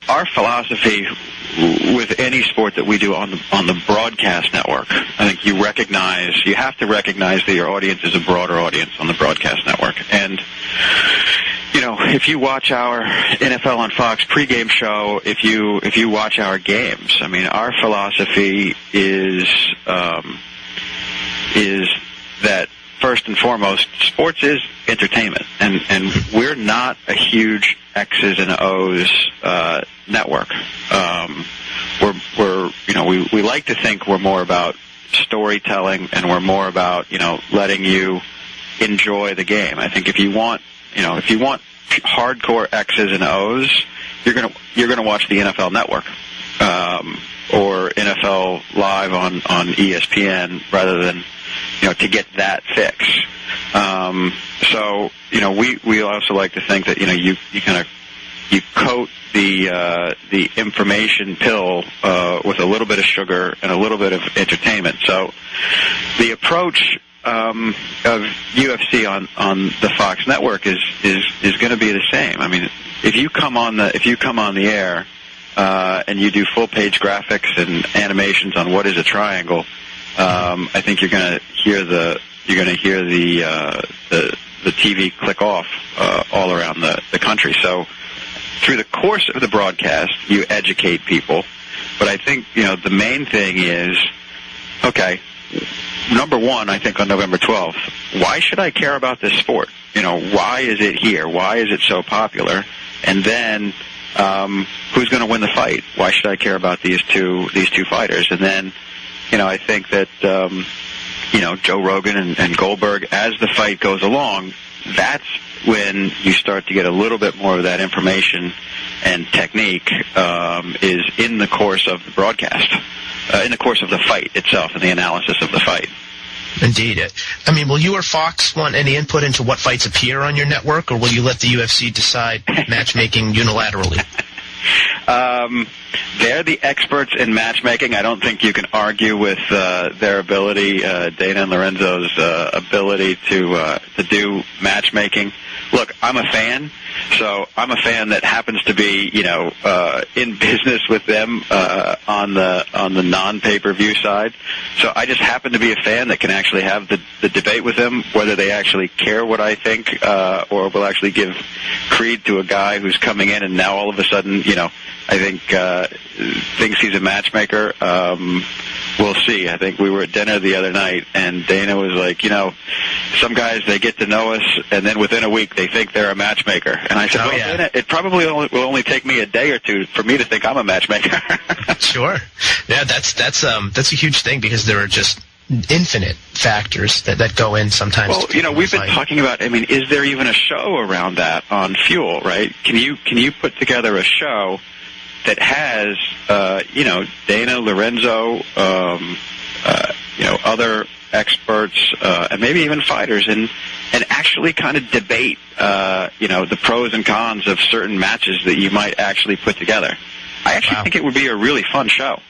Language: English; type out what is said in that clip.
our philosophy with any sport that we do on the broadcast network, I think you have to recognize that your audience is a broader audience on the broadcast network. And, if you watch our NFL on Fox pregame show, if you watch our games, I mean, our philosophy is that first and foremost, sports is entertainment, and we're not a huge X's and O's network. We like to think we're more about storytelling, and we're more about letting you enjoy the game. I think if you want hardcore X's and O's, you're gonna watch the NFL Network or NFL Live on ESPN rather than to get that fix. We also like to think that you coat the information pill with a little bit of sugar and a little bit of entertainment. So the approach of UFC on the Fox network is going to be the same. I mean, if you come on the air and you do full page graphics and animations on what is a triangle, I think you're going to hear the TV click off all around the country. So through the course of the broadcast, you educate people. But I think the main thing is, okay, number one, I think on November 12th, why should I care about this sport? Why is it here? Why is it so popular? And then who's going to win the fight? Why should I care about these two fighters? And then I think that Joe Rogan and Goldberg, as the fight goes along, that's when you start to get a little bit more of that information and technique is in the course of the broadcast, in the course of the fight itself and the analysis of the fight. Indeed. I mean, will you or Fox want any input into what fights appear on your network, or will you let the UFC decide matchmaking unilaterally? They're the experts in matchmaking. I don't think you can argue with their ability, Dana and Lorenzo's ability to do matchmaking. Look, I'm a fan, so I'm a fan that happens to be, in business with them on the non-pay-per-view side. So I just happen to be a fan that can actually have the debate with them, whether they actually care what I think or will actually give creed to a guy who's coming in and now all of a sudden, I think thinks he's a matchmaker. We'll see. I think we were at dinner the other night, and Dana was like, some guys, they get to know us, and then within a week they think they're a matchmaker. And I said, Dana, it probably will only take me a day or two for me to think I'm a matchmaker. Sure. Yeah, that's a huge thing, because there are just infinite factors that go in sometimes. Well, we've been talking about, I mean, is there even a show around that on Fuel, right? Can you put together a show that has, Dana, Lorenzo, other experts, and maybe even fighters, and actually kind of debate, the pros and cons of certain matches that you might actually put together. I actually think it would be a really fun show.